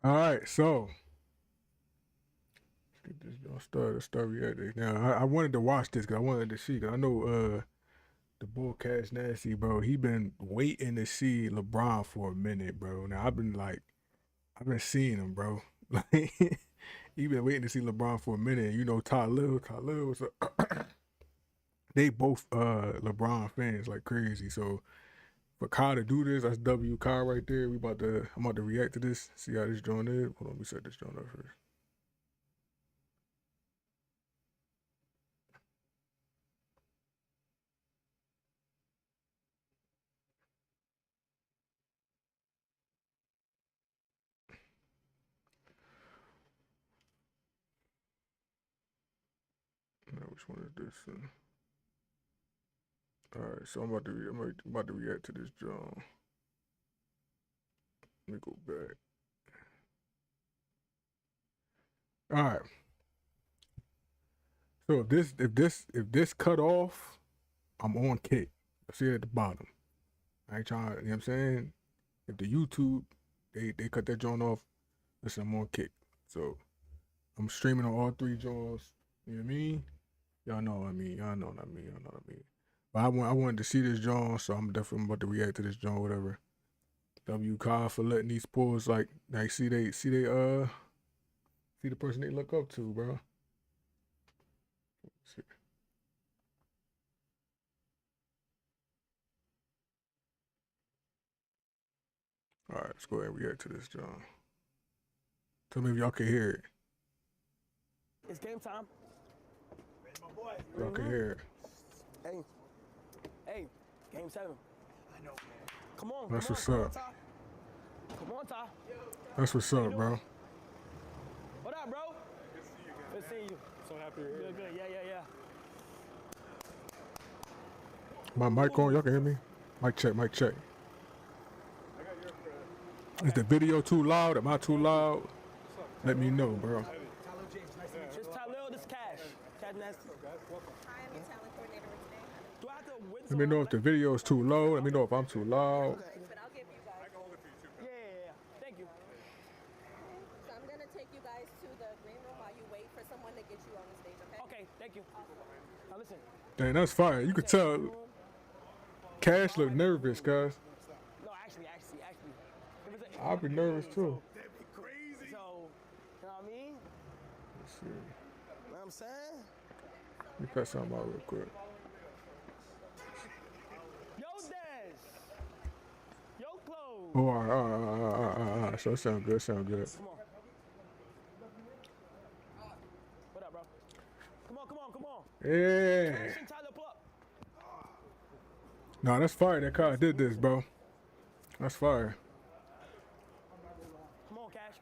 All right, so let's get this joint started. Let's start reacting. Now, I wanted to watch this because I wanted to see. Cause I know the Bull Cash Nasty, bro. He been waiting to see LeBron for a minute, bro. Now I've been seeing him, bro. Like he been waiting to see LeBron for a minute. You know, Ty Lil was they both LeBron fans like crazy. So for Kyle to do this, that's W Kyle right there. I'm about to react to this, see how this joint is. Hold on, let me set this joint up first. Now, which one is this? All right, so I'm about to react to this joint. Let me go back. All right. So if this cut off, I'm on kick. I see it at the bottom. I ain't trying. You know what I'm saying? If the YouTube they cut that joint off, listen, I'm on kick. So I'm streaming on all three joints. You know what I mean? Y'all know what I mean. Y'all know what I mean. Y'all know what I mean. But I wanted to see this joint, so I'm definitely about to react to this joint, whatever. W Kyle for letting these pulls like see the person they look up to, bro. See. All right, let's go ahead and react to this joint. Tell me if y'all can hear it. It's game time. Where's my boy? Y'all can hear it. Hey, game 7. I know, man. Come on, That's come what's on, up. Ty. Come on, Ty. That's what's up, bro. What up, bro? Good to see you Good again. seeing you. So happy you're here. Good, good. Yeah. My mic on, y'all can hear me? Mic check, mic check. I got your friend. Is the video too loud? Am I too loud? Let me know, bro. Tyler James, nice to meet you. This Ty Lil, this Cash. Cash Nasty. Guys, welcome. Hi, I'm your talent coordinator with today. Do I have to win Let me know if the video is too low. Let me know if I'm too loud. But I'll give you I guys. can hold it for you too. Yeah. Thank you. So I'm gonna take you guys to the green room while you wait for someone to get you on the stage, okay? Okay, thank you. Now listen. Dang, that's fire. You could tell Cash look nervous, guys. No, actually. If it's I'll be nervous too. That'd be crazy. So, you know what I mean? Let's see. You know what I'm saying? Let me cut something out real quick. Yo, Des. Yo, Clothes. Oh, all right. So it sound good, Come on. What up, bro? Come on. Yeah. Listen, Tyler, pull up. Nah, that's fire. That car did this, bro. That's fire. Come on, Cash.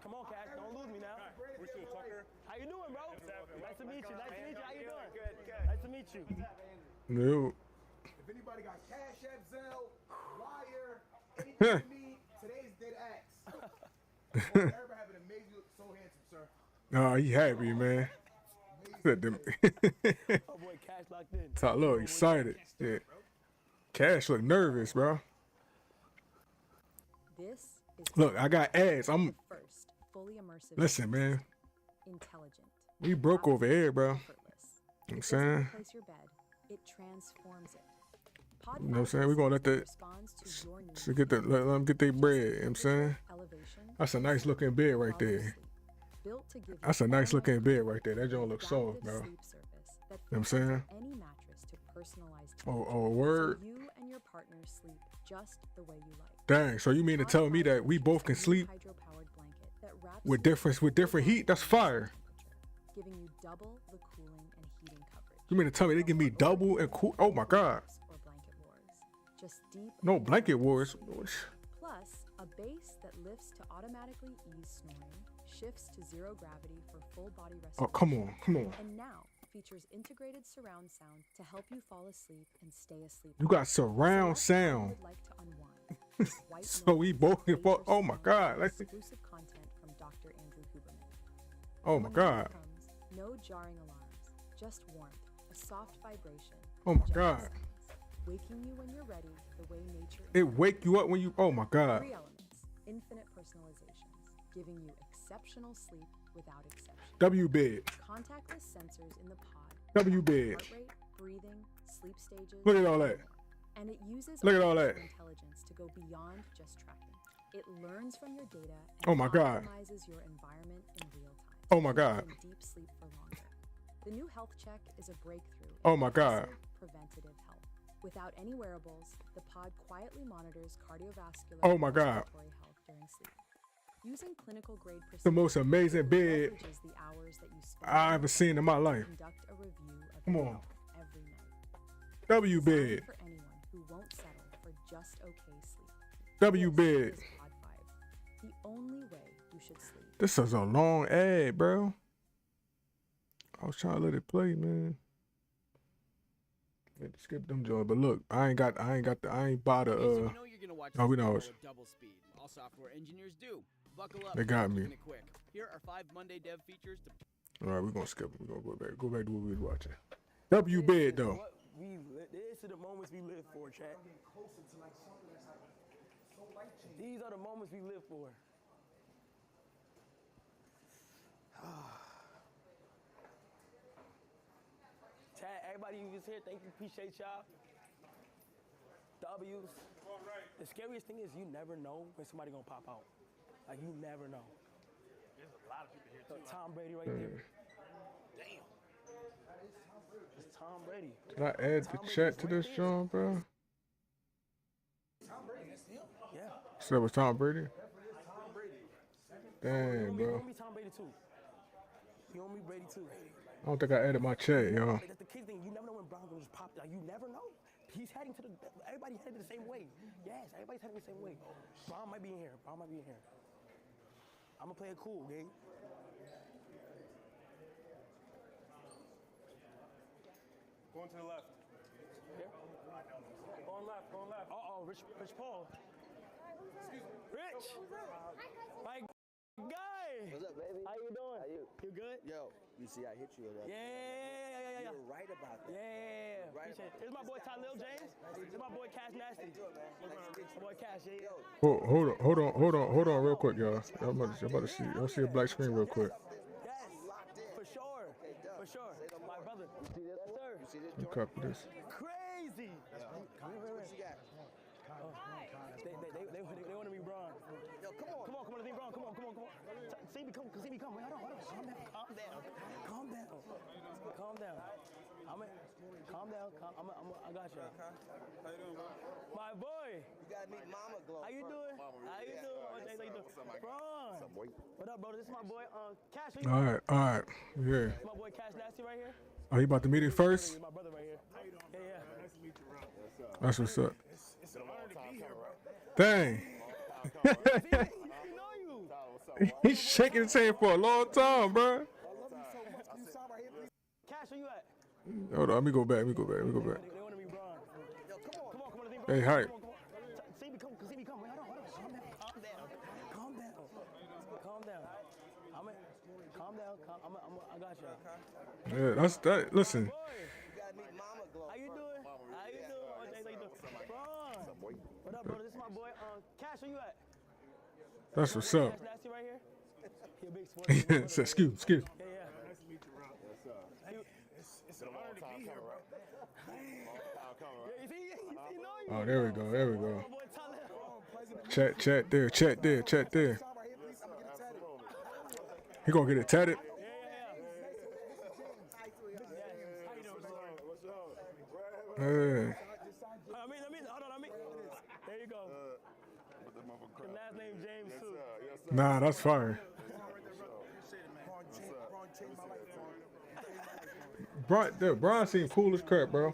Don't lose me now. We should talk her. How you doing, bro? Nice to meet you. How you doing? Good. Nice to meet you. No. If anybody got Cash App, Zelle, Wire, anything you need, today's dead axe. Everybody have an amazing, look so handsome, sir. Nah, he happy, man. Said them. Oh boy, Cash locked in. Talk a little excited. Yeah. Cash look nervous, bro. This is Look, I got ads. I'm first fully immersive. listen, man. Intelligent. We broke over here, bro. Effortless. You know what I'm It doesn't saying? replace your bed. It transforms it. You know what I'm saying? We gonna let that responds to your needs. to get let them get their bread. You know what I'm saying? Elevation. That's a nice looking bed right there. Built to give That's you a nice looking automatic bed right there. That joint looks soft, adaptive bro. sleep surface that You know what I'm fits saying? any mattress to personalize Oh, so word. you and your partner sleep just the way you like. Dang. So you mean to tell me that we both can sleep Hydro-powered blanket that wraps with you different heat? That's fire. giving you double the cooling and heating coverage. You mean to tell me they give me double and cool? Oh my god. Or blanket wars. Just deep No blanket wars. Plus, a base that lifts to automatically ease snoring, shifts to zero gravity for full body restoration. Oh, come on. And now features integrated surround sound to help you fall asleep and stay asleep. You got surround Select how you sound. would like to unwind. White So we noise, both can fall. laser Oh my sound, god. and Let's. exclusive content from Dr. Andrew Huberman. Oh my When god. night comes, no jarring alarms, just warmth, a soft vibration. Oh my gentle god. sounds, waking you when you're ready, the way nature It wake you up when you. Oh my god. 3 elements, infinite personalizations, giving you exceptional sleep without exception. W bed. Contactless sensors in the pod. W bed. Heart rate, breathing, sleep stages. Look at all that. And it uses Look at all that. artificial intelligence to go beyond just tracking. It learns from your data and Oh my God. optimizes your environment in real time. Oh my God. In deep sleep for longer. The new health check is a breakthrough. Oh in my God. passive preventative health. Without any wearables, the pod quietly monitors cardiovascular Oh my and God. respiratory health during sleep. Using clinical grade precision, The most amazing bed leverages the hours that you spend I ever seen in my to life. conduct a review of Come your on. health every night. W Designed bed. for anyone who won't settle for just okay sleep. W This bed. is Pod 5, the only way you should sleep. This is a long ad, bro. I was trying to let it play, man. Had to skip them joints, but look, I ain't bought the So we know you're gonna watch oh, we this know video it's- with double speed. All software engineers do. Buckle up. They got we're me. keeping it quick. Here are 5 Monday dev features to all right, we're gonna skip it. We're gonna go back to what we was watching. W bed though. What we this is the moments we live for, chat. These are the moments we live for. Chat, everybody who was here, thank you, appreciate y'all. W's. The scariest thing is you never know when somebody gonna pop out. Like you never know. There's a lot of people here too. Tom Brady right there. Damn. It's Tom Brady. Did I add the chat to this John, bro? Yeah. So that was Tom Brady. Dang, You owe bro. me Tom Brady too. You owe me Brady too. I don't think I added my chat, yo. Like, that's the key thing. You never know when Brown gonna just pop. Like you never know. He's heading to the. Everybody headed the same way. Yes, everybody's heading the same way. Brown might be in here. Brown might be in here. I'm gonna play it cool, gang. Going to the left. Here. Going left. Going left. Uh oh, Rich Paul. Rich. My guy. What's up, baby? How you doing? How you? You good? Yo, you see, I hit you with that. Yeah. You're right about that. Yeah. Right Appreciate it. about This is my boy Lil James. This is my boy Cash Nasty. How you doing, man? Nice to meet My boy Cash, yeah. Hold on, real quick, y'all. I'm about to see. I'll see a black screen real quick. Yes, for sure. For sure. My brother. You see this? Yes, sir. You see this, You Jordan? copy this. Crazy. What you got? They want to be Braun. Yo, come on. Come on, let's be Braun. Come on. See me come. Wait, hold on. Calm down. Calm down. Calm down. I got you. How you doing, bro? My boy. You gotta meet Mama Glow. How you doing? How you doing? What's up, my guy? Braun. What's up, boy? What up, bro? This is my boy, Cash. All right. Yeah. My boy Cash Nasty right here. Oh, you about to meet him This first? is my brother right here. How you doing? Yeah. Nice to meet you, bro. That's what's up. It's an honor to be here, bro. Dang. He know you. He's shaking his hand for a long time, bro. I love you so much. Can you stop right here, please? Cash, where you at? Hold on, let me go back. They want to be Braun. Yo, come on. Come on, let's be Braun. Hey, hype. Come on. See me come. Wait, hold on. Calm down. Calm down. I got you. Yeah, that's that. Listen, Boy, You gotta meet Mama Glow. how you doing? Braun. Boy. What up, bro? This is my boy, Cash, where you at? that's what's up. Cash Nasty right here. He a big sports. He said, excuse. Yeah. Nice to meet you, bro. It's an honor to be here, bro. You see, he know you. Oh, there we go. My boy Tyler. Chat there. Stop right here, please. I'm gonna get it tatted. He gonna get it tatted. Yeah. Hold on. There you go. The last name James too. Nah, that's fire. Brian seemed cool as crap, bro.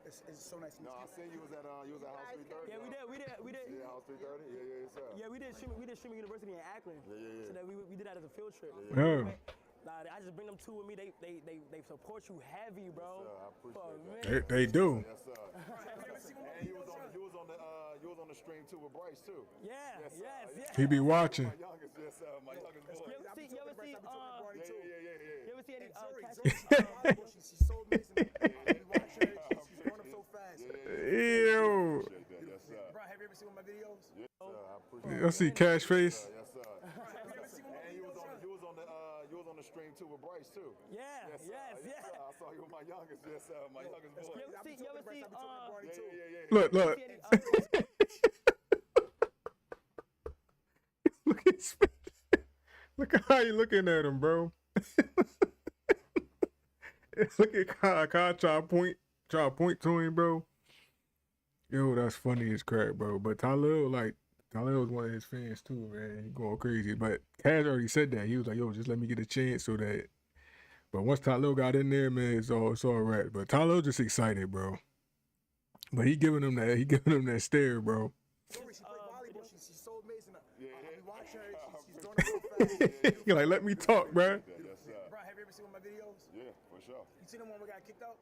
It's so nice to meet No, I seen you was at House 330. Yeah, we did. Yeah, House 330. Yeah, sir. Yeah, we did streaming university in Akron. Yeah. So that we did that as a field trip. Yeah. Nah, I just bring them two with me. They support you heavy, bro. I appreciate For a that. minute. They do. Yes, sir. And you was on the stream too with Bryce too. Yes. He be watching. My youngest boy. You ever see Yeah. you ever see any She sold me some. She's growing up so fast. Ew. Yes, sir. Bro, have you ever seen one of my videos? Yes, sir. I appreciate I see Cash face. Yes, sir. Bryce too. Yeah, Yes, sir. yes, Yes, yeah. sir. I saw you with my youngest. Yes, sir. My youngest boy. You ever see, Yeah. Look, look. Look at his face. Look at how you looking at him, bro. Look at Kyle try to point to him, bro. Yo, that's funny as crap, bro. But Talil was one of his fans too, man. He going crazy. But Cash already said that. He was like, yo, just let me get a chance so that. But once Talil got in there, man, it's all right. But Talil just excited, bro. But he giving him that stare, bro. She played volleyball. She's so amazing. I watch her. She's doing it real fast. You're like, let me talk, bro. Yes, sir. Bro, have you ever seen one of my videos? Yeah, for sure. You seen the one we got kicked out?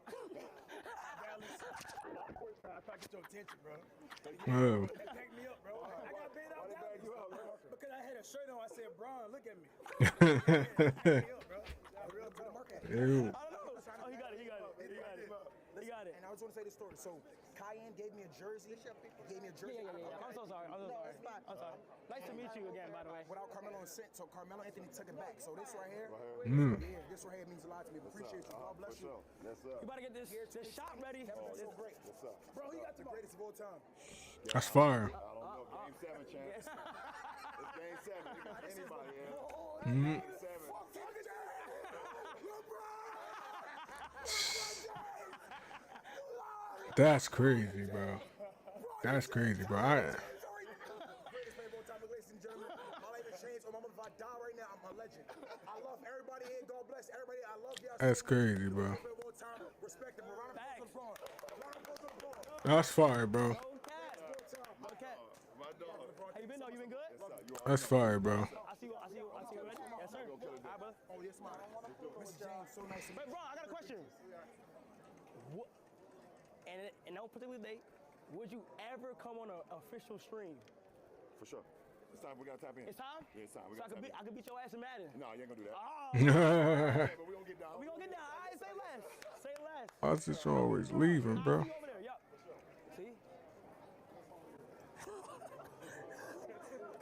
I try to get your attention, bro. Wow. That packed me up, bro. I got bait out because I had a shirt on. I said, Bron, look at me. Real to the market. Ew. Oh, he got it. And I was going to say this story. So, Cayenne gave me a jersey. Gave me a jersey. Yeah. I'm so sorry. I'm sorry. Nice to meet you again, by the way. Without Carmelo and sent, so Carmelo Anthony took it back. So this right here, this right here means a lot to me. Appreciate you. God bless you. Yes, sir. You about to get this shot ready. So great. Yes, sir. Bro, he got the greatest of all time. That's fire. I don't know. Game 7, champ. It's game 7. It got anybody, yeah. Mhm. Game 7. That's crazy, bro. That's crazy, bro. Greatest man of all time, ladies and gentlemen. My life has changed. Oh, mama, if I die right now, I'm a legend. I love everybody here. God bless everybody. I love y'all. That's crazy, bro. Respect them. Round of applause for Bron. Round of applause for Bron. That's fire, bro. Okay. My dog. How you been though? You been good? That's fire, bro. I see you ready? Yes, sir. All right, brother. Oh, yes, man. Mr. James, so nice to meet Wait, bro, I got a question. What, and in no particular day, would you ever come on an official stream? For sure. It's time. We got to tap in. It's time? Yeah, it's time. We So got to tap in. I could beat your ass in Madden. No, you ain't going to do that. Oh, Yeah, but we going to get down. we gonna get down. All right, say less. Say less. I just always leaving, I'll bro. see you over there. Yup. See?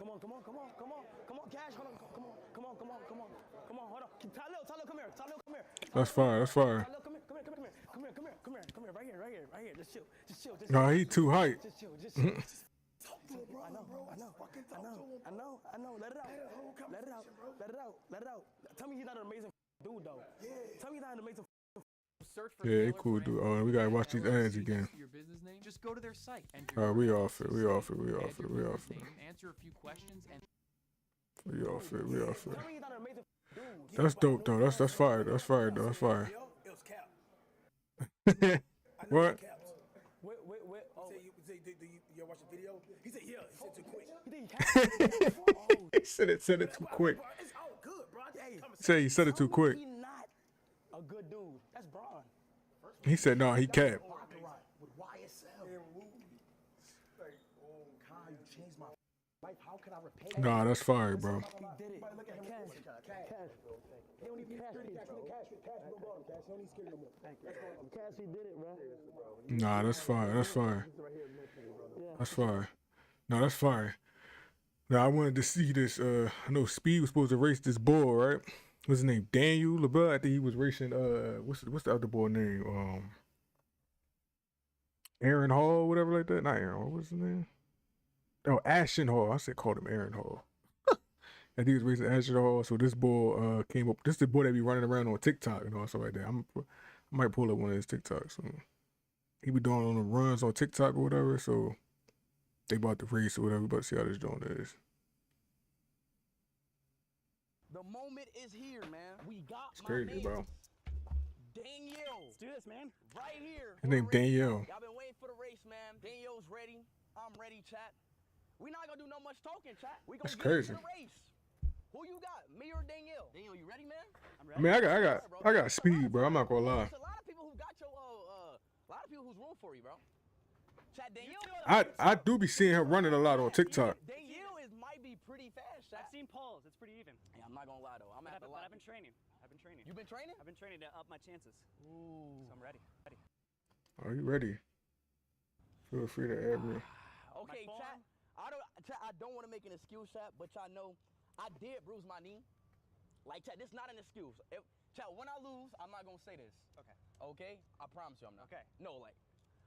Come on, Cash. Hold on. Come on. Hold on. Tyler, come here. That's fire. That's fire. Tyler, come here. Right here. Just chill. Nah, he too hype. Just chill. I know. Let it out. Tell me he's not an amazing dude, though. Tell me he's not an amazing. Search for Yeah, he Taylor cool Frank. dude. Oh, we gotta watch these ads again. Your business name. Just go to their site. We off it. Add your business name, answer a few questions and We off it. Tell me he's not an amazing dude. That's dope though. That's fire. That's fire. That's fire. It was cap. What? Wait. Oh, You watch the video? He said, yeah. He said too quick. He said it too quick. It's all good, bro. Hey, Say he said it too quick. he's not a good dude. That's Bron. He said no, he capped. with YSL. Like, oh, Kyle, you changed my life. How can I repay you? Nah, that's fire, bro. He did it. Look at him. Cash. He don't even cash. Cash, he did it, bro. Nah, that's fire. That's fire. That's fire. No, that's fire. Now I wanted to see this. I know Speed was supposed to race this bull, right? What's his name? Daniel LeBron. I think he was racing. What's the other boy name? Aaron Hall, whatever like that. Not Aaron Hall. What's his name? Oh, Ashton Hall. I called him Aaron Hall. I think he was racing Ashton Hall. So this bull came up. This is the boy that be running around on TikTok and all stuff like that. I might pull up one of his TikToks. So he be doing on the runs on TikTok or whatever. So they about to race or whatever. We about to see how this joint is. The moment is here, man. We got It's crazy, bro. Danielle. Let's do this, man. Right here. His name Danielle. Y'all been waiting for the race, man. Danielle's ready. I'm ready, chat. We not gonna do no much talking, chat. We gonna That's get crazy. into the race. Who you got? Me or Danielle? Danielle, you ready, man? I'm I mean, I got speed, bro. I'm not gonna lie. There's a lot of people who got your a lot of people who's room for you, bro. Chat, Danielle. I do be seeing her running a lot on TikTok. Danielle might be pretty fast, chat. I've seen Paul's. It's pretty even. Yeah, I'm not gonna lie though. I'm But at the I've lot. been training. You been training? I've been training to up my chances. Ooh. So I'm ready. Are you ready? Feel free to add me. Okay, My chat. I don't want to make an excuse, chat, but y'all know I did bruise my knee. Like, chat, this is not an excuse. Chat, when I lose, I'm not gonna say this. Okay. Okay? I promise you I'm not. Okay. No, like,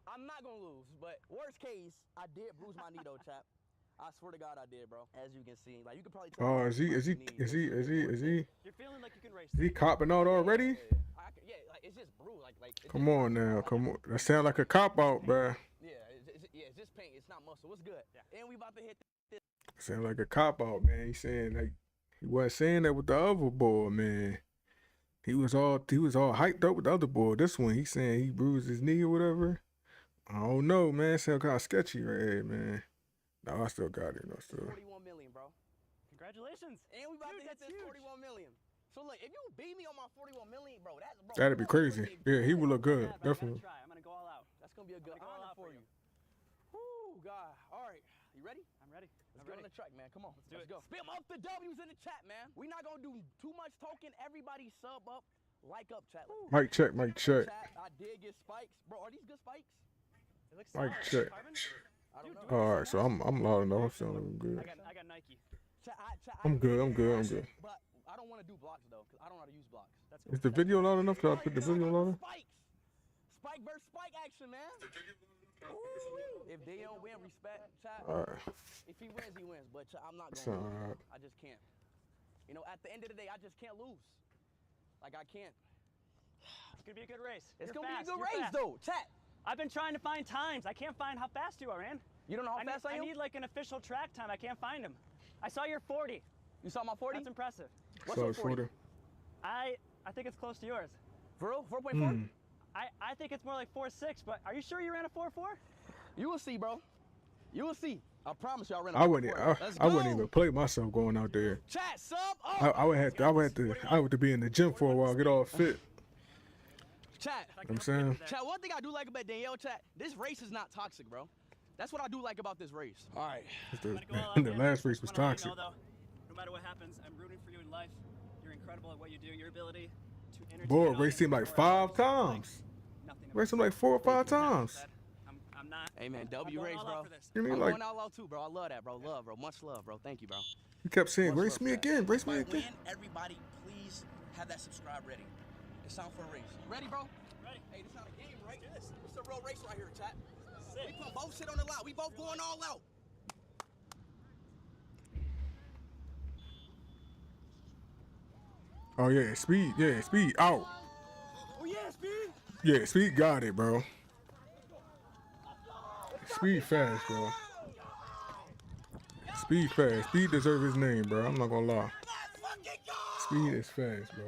I'm not gonna lose, but worst case, I did bruise my knee though, chat. I swear to God I did, bro. As you can see. Like, you can probably tell. Oh, is he You're feeling like you can race. Is he copping out already? Yeah, like, it's just bruised. Like Come on now, come on. That sound like a cop out, bruh. Yeah, it's just pain. It's not muscle. It's good. Yeah. And we about to hit this. Sound like a cop out, man. He's saying like he wasn't saying that with the other boy, man. He was all hyped up with the other boy. This one, he's saying he bruised his knee or whatever. I don't know, man. Sound kind of sketchy right here, man. No, I still got it. No, still. 41 million, bro. Congratulations. And we about to hit that's this huge. 41 million. So look, if you beat me on my 41 million, bro, That'd be crazy. Yeah, he would look good, Yeah, but definitely. I'm gonna go all out. That's gonna be a good I'm gonna go all honor out for you. Whoo, God. All right, you ready? I'm ready. Let's I'm get ready. on the track, man. Come on. do Let's it. go. Spam up the W's in the chat, man. We're not gonna do too much talking. Everybody sub up, like up, chat. Mic check, mic check. Chat, I did get spikes. Bro, are these good spikes? It looks Mic solid. check. Carbon? I don't know. All right, so I'm loud enough. I'm sounding good. I got Nike. Chat, I'm good. I'm good. I'm good. But I don't want to do blocks, though, because I don't know how to use blocks. That's Is the video loud enough? Should I put the video louder? Spikes. Spike versus spike action, man. Ooh. If they don't win, respect, chat. All right. If he wins, he wins. But chat, I'm not It's going all to. right. I just can't. You know, at the end of the day, I just can't lose. Like, I can't. It's gonna be a good race. It's You're going to be a fast. good You're race, fast. though. Chat. I've been trying to find times. I can't find how fast you are, man. You don't know how fast I I am? need like an official track time. I can't find him. I saw your 40. You saw my 40? That's impressive. What's So your it's 40? 40. I think it's close to yours. For real? 4.4? I think it's more like 4.6, but are you sure you ran a 4.4? You will see, bro. You will see. I promise you I ran a I wouldn't. 4.4. Let's I wouldn't go. even play myself going out there. Chat, sub up. I would have to be in the gym for a while, get all fit. Chat. You know what I'm saying? Chat, one thing I do like about Danielle, chat, this race is not toxic, bro. That's what I do like about this race. All right. The last race was toxic. No matter what happens, I'm rooting for you in life. You're incredible at what you do. Your ability to entertain. Boy, raced him like 5 times. Raced him like 4 or 5 times. I'm not. Hey, man, I'm W going race, all out bro. for this. You mean I'm like going all out too, bro. I love that, bro. Love, bro. Much love, bro. Thank you, bro. he kept saying, Much race love, me chat. again, race me But again. when everybody, please have that subscribe ready. It's time for a race. Ready, bro? Ready. Hey, this not a game, right? This is a real race right here, chat. Sick. We put both shit on the line. We both going all out. Oh yeah, speed, out. Oh, yeah, speed. Yeah, speed got it, bro. Speed fast, bro. Speed fast. Speed deserve his name, bro. I'm not gonna lie. Let's fucking go. Speed is fast, bro.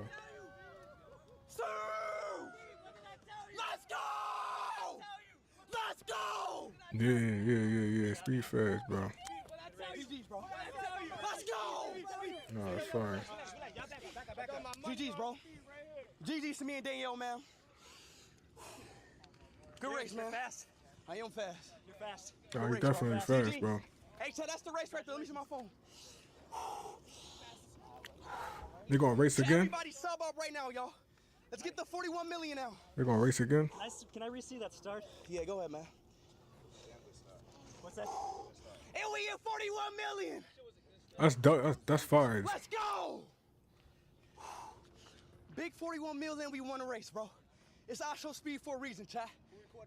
Sir! Let's go! Let's go! Yeah. Speed fast, bro. GG's, bro. Let's go! No, it's fine. GG's, bro. GG's to me and Danielle, man. Good race, man. You're fast. I am fast. You're fast. Oh, he definitely fast, bro. Hey, Chad, that's the race right there. Let me see my phone. They gonna race again? Everybody sub up right now, y'all. Let's get the 41 million now. They're gonna race again? Can I re-see that start? Yeah, go ahead, man. What's that? And we hit 41 million. That's dope. That's fire. Let's go. Big 41 million, we won a race, bro. It's I show speed for a reason, chat.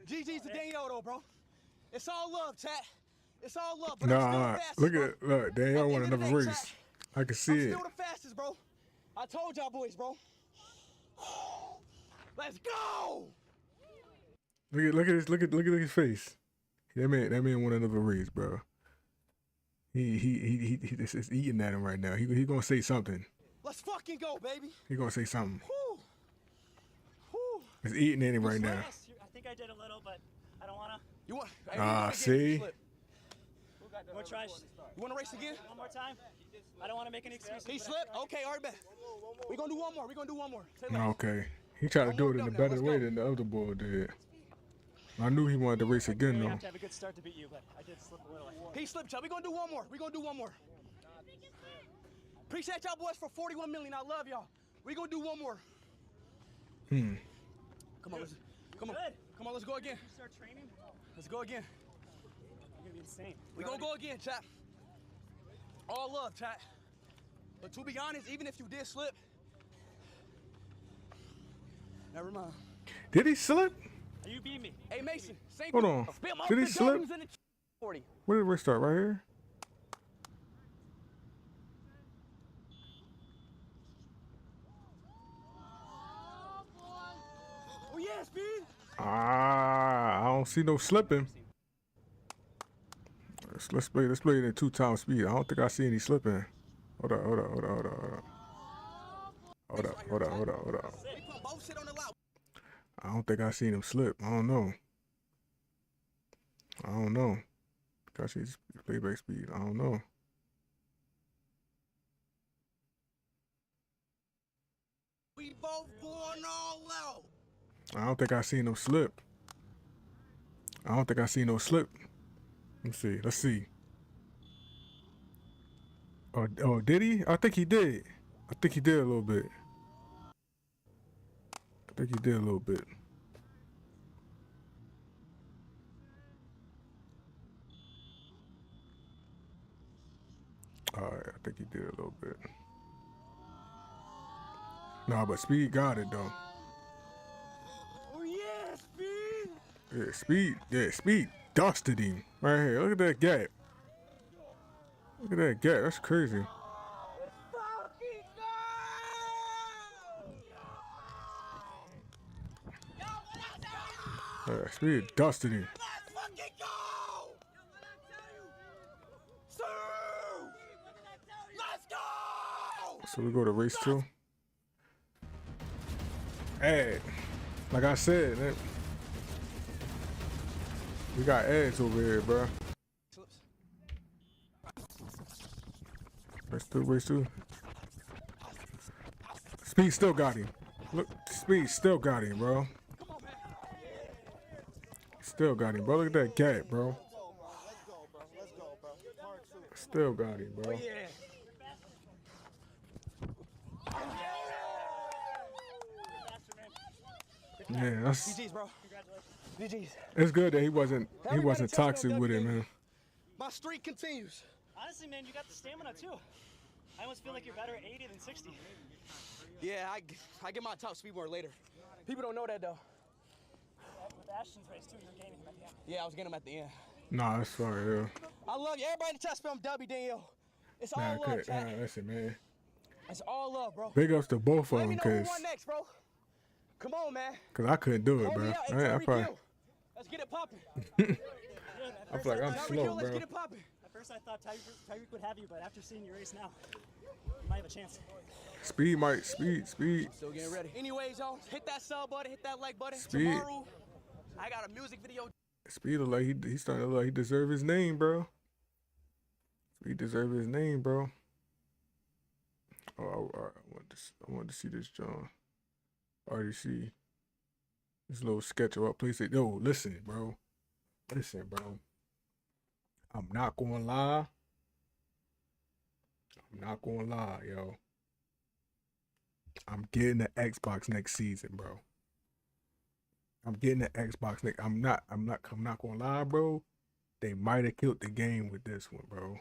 GG's to Danielle, though, bro. It's all love, chat. It's all love. But I'm still Nah, the fastest, look bro. at look. Danielle won At the end of another the day, race. chat, I can see I'm it. still the fastest, bro. I told y'all boys, bro. Let's go. Look at his face. That man won another race, bro. He is eating at him right now. He gonna say something. Let's fucking go, baby. He gonna say something. Whew. Whew. He's eating at him right now. Fast. I think I did a little, but I don't wanna. You want? Hey, See? More try. You want to race again? One more time. I don't want to make any excuses. He slipped. Okay, all right, bet. We're gonna do one more. We're gonna do one more. Say less. Okay. He tried to do it in a better way than the other boy did. I knew he wanted to race I again really though. have to have a good start to beat you, but I did slip a little. He slipped, y'all. We're gonna do one more. We're gonna do one more. Appreciate y'all boys for 41 million. I love y'all. We're gonna do one more. Come on, come on. Good. Come on, let's go again. Start training. Let's go again. You're gonna be insane. We're gonna go again, chat. All love, chat. But to be honest, even if you did slip, never mind. Did he slip? You beat me. Hey, Mason, same Hold on. Did he slip? 40. Where did we start? Right here? Oh, yeah, Speed. I don't see no slipping. Let's play it in 2 times speed. I don't think I see any slipping. Hold up. I don't think I seen him slip. I don't know. I see playback speed. I don't know. We both going all out. I don't think I seen him slip. I don't think I seen no slip. Let's see. Oh, did he? I think he did. I think he did a little bit. Alright, I think he did a little bit. Nah, but Speed got it though. Oh, yeah, Speed. Speed dusted him right here. Look at that gap. That's crazy. Speed dusted him. Let's fucking go! Sir! Let's go! So we go to race 2. Hey, like I said, man, we got ads over here, bro. Race 2. Speed still got him. Look, Speed still got him, bro. Still got him, bro. Look at that gap, bro. Still got him, bro. Yeah, that's. GG's, bro. GG's. It's good that he wasn't toxic with it, man. My streak continues. Honestly, man, you got the stamina too. I almost feel like you're better at 80 than 60. Yeah, I get my top speed more later. People don't know that though. With Ashton's race too, you're gaining him at the end. Yeah, I was getting him at the end. Nah, that's fine, yeah. I love you. Everybody in the chat spam W, Daniel. It's all love, chat. Listen, man. It's all love, bro. Big ups to both of Let them, me know who won next, bro. Come on, man. Cause I couldn't do it, Hold bro. me out, I probably. Let's get it popping. I feel like I'm slow, Let's bro. get it popping. At first I thought Tyreek would have you, but after seeing your race now, you might have a chance. Speed. Still getting ready. Anyways, y'all, hit that sub button, hit that like button. Speed. Tomorrow, I got a music video. Speed look like he's starting to look like he deserve his name, bro. Speed deserve his name, bro. Oh, I want to see this, John. Already see this little sketch of what place it. Yo, listen, bro. I'm not gonna lie, yo. I'm getting the Xbox next season, bro. I'm not gonna lie, bro. They might have killed the game with this one, bro.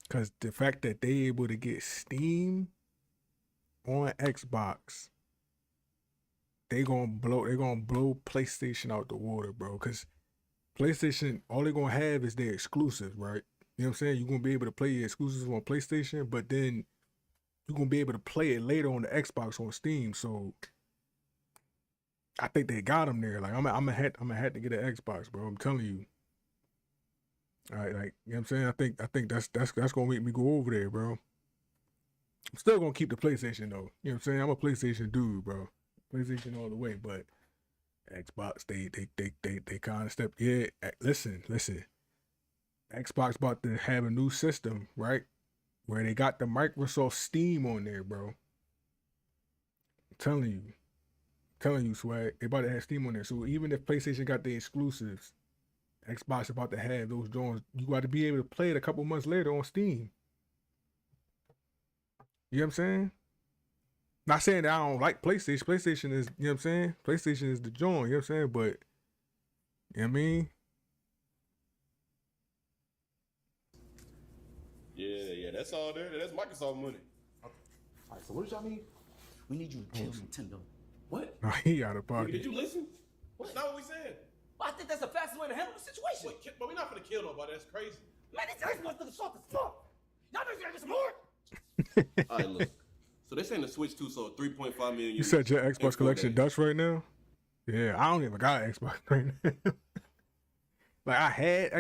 Cause the fact that they able to get Steam on Xbox, they gonna blow PlayStation out the water, bro. Cause PlayStation, all they're gonna have is their exclusives, right? You know what I'm saying? You're gonna be able to play your exclusives on PlayStation, but then you're gonna be able to play it later on the Xbox on Steam. So I think they got them there. Like I'm gonna have to get an Xbox, bro. I'm telling you. All right, like you know what I'm saying? I think that's gonna make me go over there, bro. I'm still gonna keep the PlayStation though. You know what I'm saying? I'm a PlayStation dude, bro. PlayStation all the way, but Xbox, they kind of stepped. Yeah, listen. Xbox about to have a new system, right? Where they got the Microsoft Steam on there, bro. I'm telling you, swag. They about to have Steam on there. So even if PlayStation got the exclusives, Xbox about to have those joints. You got to be able to play it a couple months later on Steam. You know what I'm saying? Not saying that I don't like PlayStation. PlayStation is, you know what I'm saying? PlayStation is the joint, you know what I'm saying? But, you know what I mean? Yeah, That's all there. That's Microsoft money. All right, so what does y'all need? We need you to kill Nintendo. What? No, he out of pocket. Did you listen? That's not what we said. Well, I think that's the fastest way to handle the situation. Wait, but we're not gonna kill nobody. That's crazy. Man, this Xbox looking soft as fuck. Y'all know you gotta get some more. All right, look. So they saying the Switch 2 sold 3.5 million. You said your Xbox collection dust right now? Yeah, I don't even got an Xbox right now. Like I had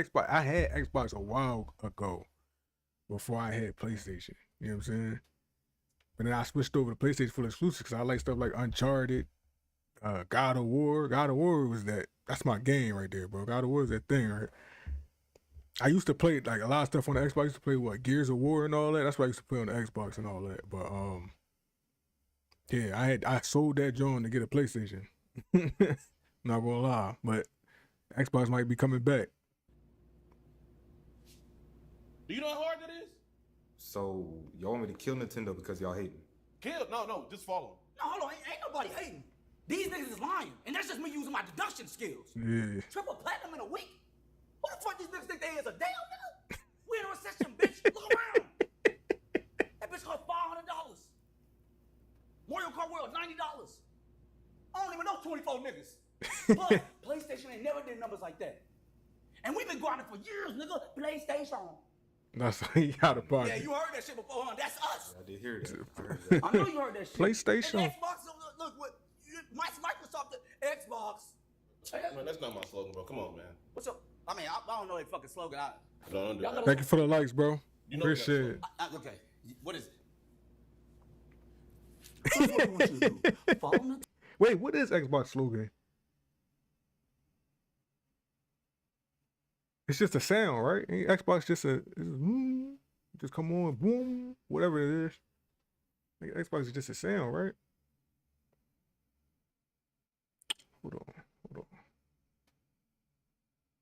Xbox a while ago before I had PlayStation. You know what I'm saying? But then I switched over to PlayStation for the exclusives because I like stuff like Uncharted, God of War. God of War was that's my game right there, bro. God of War is that thing, right? I used to play like a lot of stuff on the Xbox. I used to play Gears of War and all that. That's what I used to play on the Xbox and all that. But yeah, I sold that joint to get a PlayStation. Not gonna lie, but Xbox might be coming back. Do you know how hard that is? So y'all want me to kill Nintendo because y'all hating? Kill? No, just follow. No, hold on, ain't nobody hating. These niggas is lying, and that's just me using my deduction skills. Yeah. Triple platinum in a week? Who the fuck these niggas think they is, a damn nigga? We in a recession, bitch. Look around. That bitch cost $500. Mario Kart World, $90. I don't even know 24 niggas. But PlayStation ain't never did numbers like that. And we've been grinding for years, nigga. PlayStation. That's he out of pocket. Yeah, you heard that shit before, huh? That's us. I did hear that. I know you heard that shit. PlayStation. And Xbox, look, what? Microsoft, Xbox. Man, that's not my slogan, bro. Come on, man. What's up? I mean, I don't know their fucking slogan. Don't do that. Thank you for the likes, bro. You know Appreciate it. Okay, what is it? What do you want you to do? Follow me? Wait, what is Xbox slogan? It's just a sound, right? Ain't Xbox just just come on, boom, whatever it is. Like, Xbox is just a sound, right? Hold on.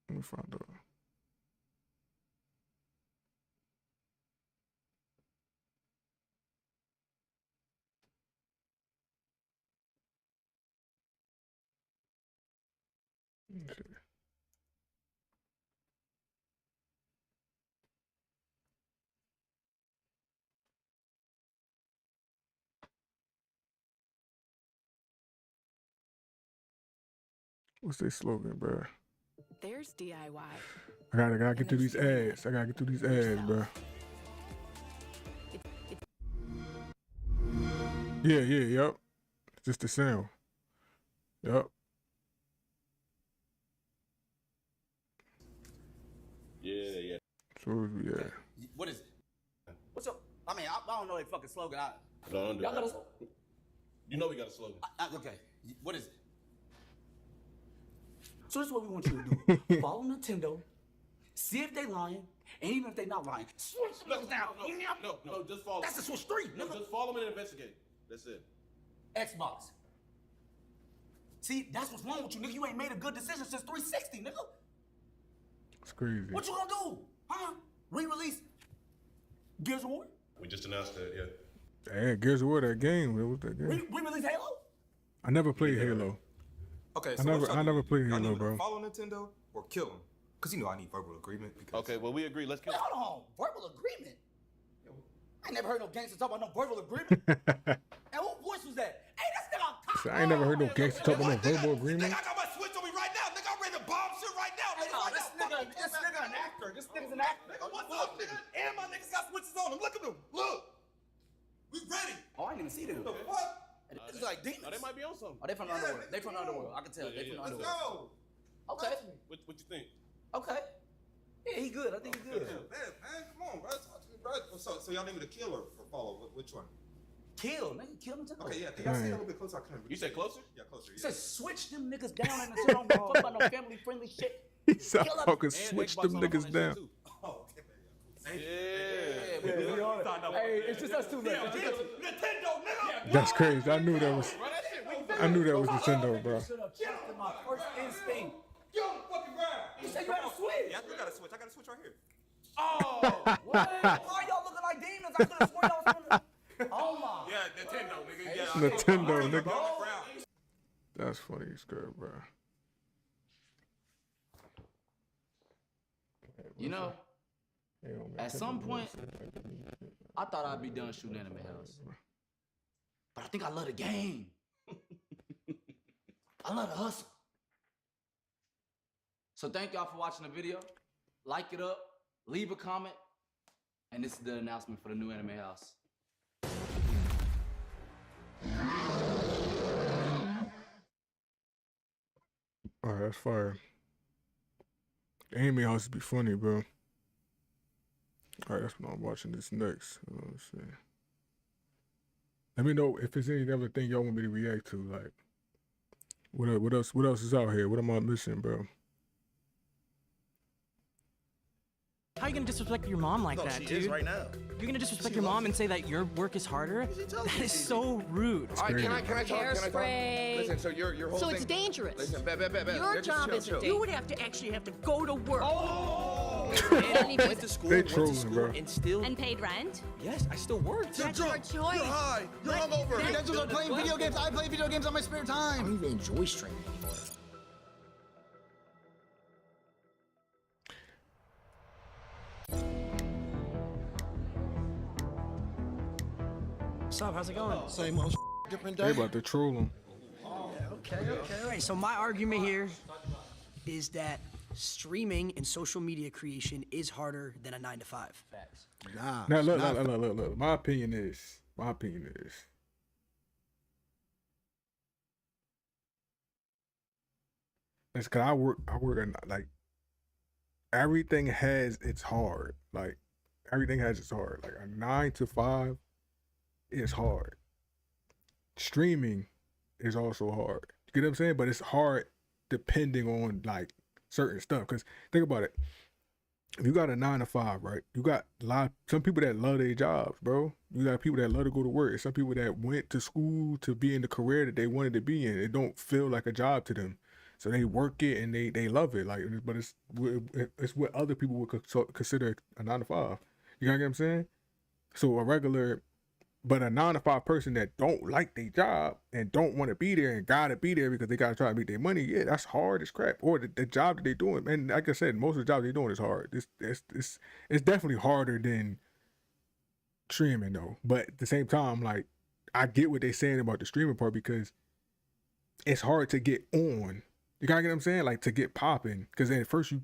Let me find out. Let me see. What's their slogan, bro? There's DIY. I gotta get through these ads. Bro. Yep. It's just the sound. Yep. Yeah. So yeah. What is it? What's up? I mean, I don't know their fucking slogan. Don't do Y'all that. got You know we got a slogan. okay, what is it? So this is what we want you to do. Follow Nintendo, see if they lying, and even if they not lying, switch them niggas down. No, just follow. That's the switch 3, No, nigga. just follow them and investigate. That's it. Xbox. See, that's what's wrong with you, nigga. You ain't made a good decision since 360, nigga. It's crazy. What you gonna do? Huh? Re-release Gears of War? We just announced that, yeah. Hey, Gears of War, that game. What was that game? Re-release Halo? I never played Halo. Okay, I never played Halo, bro. Follow Nintendo or kill them, cause you know I need verbal agreement. Because Okay, well we agree. Let's kill. Wait, hold on. Verbal agreement? I ain't never heard no gangster talk about no verbal agreement. And who voice was that? Hey, that's nigga. So I ain't never heard no gangster talk about no verbal agreement. Nigga, I got my switch on me right now. Nigga, I'm ready to bomb shit right now. Nigga, This nigga an actor. This nigga's an actor. Nigga, what's up, nigga? And my niggas got switches on them. Look at them. Look. We ready. Oh, I didn't even see them. The fuck? It's like demons. Oh, they might be on something. Oh, they from the underworld. They from the underworld. I can tell. They from the Let's underworld. go. Okay. What you think? Okay. Yeah, he good. I think he good. man, come on, bro. Talk to me, bro. So y'all need me to kill or follow? Which one? Kill, nigga. Kill Nintendo. Okay, yeah. Can y'all say a little bit closer? I couldn't. You said closer? Yeah, closer. He said switch them niggas down and Nintendo don't talk about no family friendly shit. He said Kill 'em. fucking And switch Xbox them on niggas that down. shit, too. Oh, okay, man. Yeah. Hey, it's just us two left. Nintendo, nigga. That's crazy. I knew that was Nintendo, bro. Should have trusted my first instinct. Get on the fucking ground. You said you had a switch. Yeah, I still got a switch. I got a switch right here. Oh, what? Why y'all looking like demons? I could have sworn y'all was from the... Oh my. Yeah, Nintendo, nigga. Yeah. Nintendo, nigga. That's funny as good, bro. You know, At some point, I thought I'd be done shooting Anime House. But I think I love the game. I love the hustle. So thank y'all for watching the video. Like it up, leave a comment, and this is the announcement for the new Anime House. Alright, that's fire. Anime House be funny, bro. Alright, that's what I'm watching this next. Let's see. Let me know if there's any other thing y'all want me to react to. Like, what else is out here? What am I missing, bro? How are you gonna disrespect your mom like that, she dude? is right now. You're gonna disrespect your mom and say that your work is harder? That is so rude. All right, can I talk? Hairspray. Listen, so your whole So thing. it's dangerous. Listen, Your Just job chill, is chill. you would have to actually have to go to work. Oh! Went to They trolling, bro. And still. And paid rent? Yes, I still worked. That's your choice. You're high. You're hungover. You guys are playing video games. I play video games on my spare time. I don't even enjoy streaming anymore. What's up? How's it going? Same old different They day. about to troll him. Okay. All right. So my argument here is that streaming and social media creation is harder than a 9 to 5. Facts. Nah. Now it's not look. My opinion is. It's cause I work in, like, everything has its hard. Like, everything has its hard. Like, a 9 to 5 is hard. Streaming is also hard. You get what I'm saying? But it's hard depending on, like, certain stuff. Cause think about it. If you got a 9 to 5, right? You got some people that love their jobs, bro. You got people that love to go to work. Some people that went to school to be in the career that they wanted to be in. It don't feel like a job to them. So they work it and they love it. Like, but it's what other people would consider a 9 to 5. You know what I'm saying? So a 9 to 5 person that don't like their job and don't want to be there and gotta be there because they gotta try to make their money, yeah, that's hard as crap. Or the job that they doing, and like I said, most of the jobs they doing is hard. It's definitely harder than streaming though. But at the same time, like, I get what they're saying about the streaming part because it's hard to get on. You gotta get what I'm saying? Like, to get popping. Because then at first you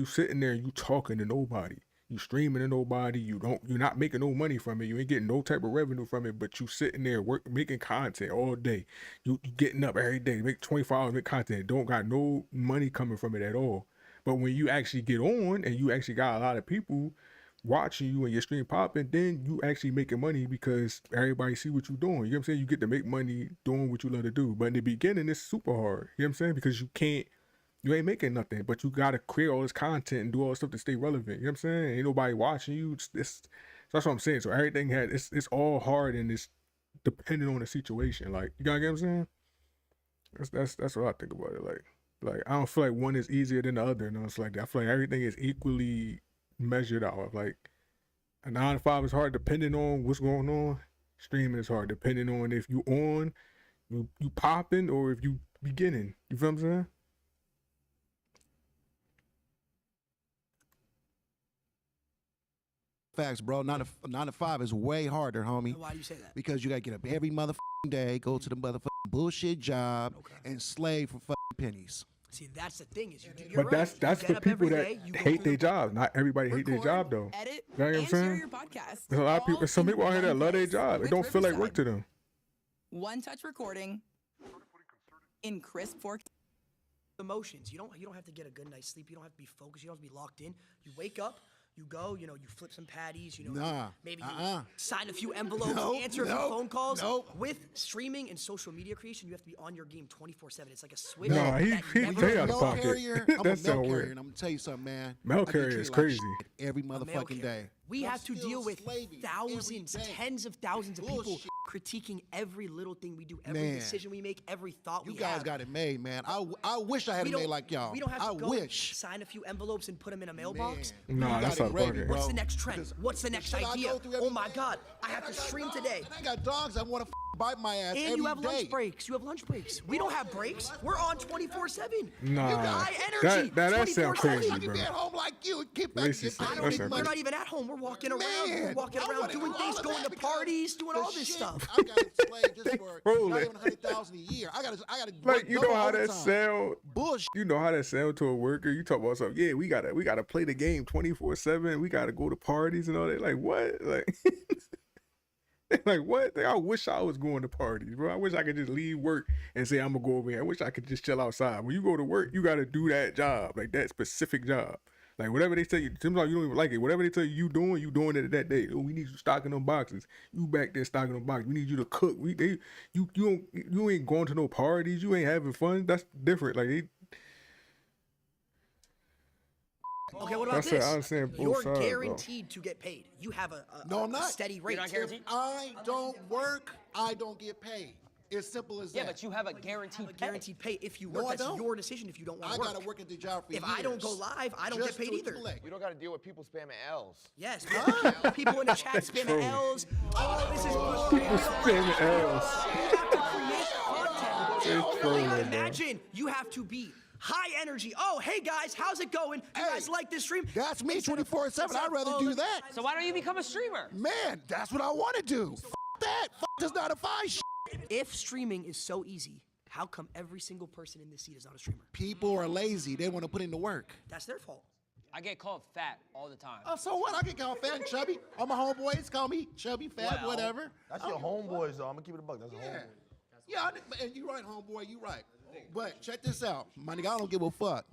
sitting there, you talking to nobody. You streaming to nobody. You're not making no money from it. You ain't getting no type of revenue from it, but you sitting there making content all day. You getting up every day, make 24 hours, make content. Don't got no money coming from it at all. But when you actually get on and you actually got a lot of people watching you and your stream popping, then you actually making money because everybody see what you're doing. You know what I'm saying? You get to make money doing what you love to do. But in the beginning, it's super hard. You know what I'm saying? Because you ain't making nothing, but you gotta create all this content and do all this stuff to stay relevant. You know what I'm saying? Ain't nobody watching you. That's what I'm saying. So everything it's all hard and it's depending on the situation. Like, you gotta get what I'm saying? That's what I think about it. Like I don't feel like one is easier than the other. No, it's like I feel like everything is equally measured out. Like, a 9 to 5 is hard depending on what's going on. Streaming is hard depending on if you on, you popping, or if you beginning. You feel what I'm saying? Facts, bro. 9 to 5 is way harder, homie. Why do you say that? Because you gotta get up every motherfucking day, go to the motherfucking bullshit job, and slave for fucking pennies. See, that's the thing is, But that's for people that hate their jobs. Not everybody hate their job though. Edit, You know what I'm and saying? share your podcast. There's a lot of people. Some people out here that love their job. It don't feel like work to them. One touch recording in crisp 4K. Emotions. You don't have to get a good night's sleep. You don't have to be focused. You don't have to be locked in. You wake up. You go, you flip some patties, maybe you sign a few envelopes, answer a few phone calls. With streaming and social media creation, you have to be on your game 24/7. It's like a switch. No, he stay out of pocket. I'm a That's mail so carrier, weird. and I'm gonna tell you something, man. Mail I get carrier treated is like crazy. shit every motherfucking day. We from have to still deal with slaving thousands, every day. tens of thousands of people Bullshit. critiquing every little thing we do, every Man. decision we make, every thought we You guys have. got it made, man. I wish I had We it don't- made like y'all. We don't have to I go wish. sign a few envelopes and put them in a mailbox. Nah, that's got it not gravy, bugging. bro. What's the next trend? Because What's the the next shit I idea? go through Oh every my day, God, I and have to got stream dogs, today. And I got dogs that want to bite my ass And every you have day. lunch breaks. You have lunch breaks. We don't have breaks. We're on 24/7. Nah, High energy. that sound 24/7. crazy, I can bro. be at home like you and keep Racist. back. I That don't even, sound we're crazy. not even at home. We're walking around. Man, We're walking I around wanna doing do things, all of going that to because parties, doing the all this shit stuff. I got enslaved just for trolling. not even 100,000 a year. I got to Like, you know how that overtime. sound? Bullshit. You know how that sound to a worker? You talk about something. Yeah, we gotta play the game 24/7. We gotta go to parties and all that. Like what? Like, like what? Like, I wish I was going to parties, bro. I wish I could just leave work and say I'm gonna go over here. I wish I could just chill outside. When you go to work, you gotta do that job, like that specific job. Like whatever they tell you, sometimes you don't even like it. Whatever they tell you you doing it that day. Oh, we need you stocking them boxes. You back there stocking them boxes. We need you to cook. You ain't going to no parties. You ain't having fun. That's different. Like Okay, what about That's it. this? I understand both You're sides, bro. guaranteed to get paid. You have a No, I'm not. steady rate. If I don't work, I don't get paid. It's simple as that. Yeah, but you have a guaranteed pay if you No, work. I That's don't. your decision if you don't want I to work. gotta work at the job for If years. I don't go live, I don't get Just paid to either. collect. You don't got to deal with people spamming L's. Yes, people in the chat spamming Trolling. L's. Oh, this is People spamming L's. You have to create content. It's trolling, bro. Imagine you have to be high energy. Oh, hey guys, how's it going? You guys like this stream? That's me 24/7. I'd rather do that. So why don't you become a streamer? Man, that's what I want to do. F that. F does not define shit. If streaming is so easy, how come every single person in this seat is not a streamer? People are lazy. They want to put in the work. That's their fault. I get called fat all the time. Oh, so what? I can call fat and chubby. All my homeboys call me chubby, fat, Well, whatever. That's your homeboys, though. I'm gonna keep it a buck. That's a homeboy. Yeah, and you right, homeboy. You right. But check this out, my nigga. I don't give a fuck.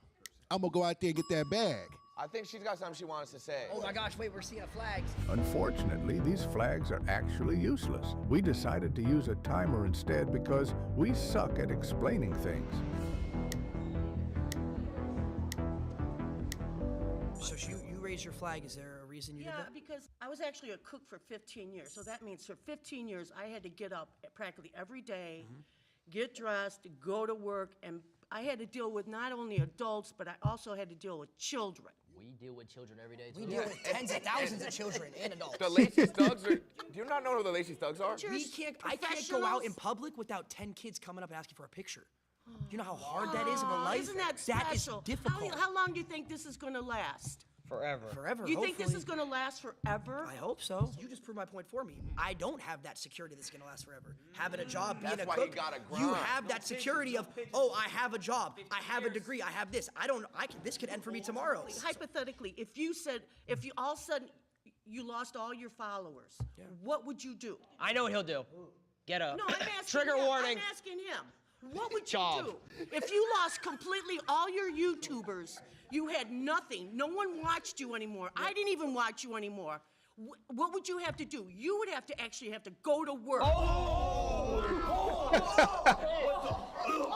I'm gonna go out there and get that bag. I think she's got something she wants to say. Oh my gosh, wait, we're seeing a flag. Unfortunately, these flags are actually useless. We decided to use a timer instead because we suck at explaining things. So you raised your flag. Is there a reason you did Yeah, that? because I was actually a cook for 15 years. So that means for 15 years, I had to get up practically every day, get dressed, go to work, and I had to deal with not only adults, but I also had to deal with children. We deal with children every day, too. We deal with tens of thousands of children and adults. The Lacey Thugs are. Do you not know who the Lacey Thugs are? I can't go out in public without 10 kids coming up and asking for a picture. Do you know how hard that is of a life? Isn't that That is special? difficult. How long do you think this is going to last? Forever. Forever. You think this hopefully. is going to last forever? I hope so. You just proved my point for me. I don't have that security that's going to last forever. Having a job, being That's a why you cook, gotta you grind. have that security of, oh, I have a job, I have a degree, I have this. This could end for me tomorrow. Hypothetically, if you all of a sudden you lost all your followers, what would you do? I know what he'll do. Get up. No, I'm asking Trigger him. warning. I'm asking him. What would you Job. do if you lost completely all your YouTubers? You had nothing. No one watched you anymore. I didn't even watch you anymore. What would you have to do? You would have to actually have to go to work. Oh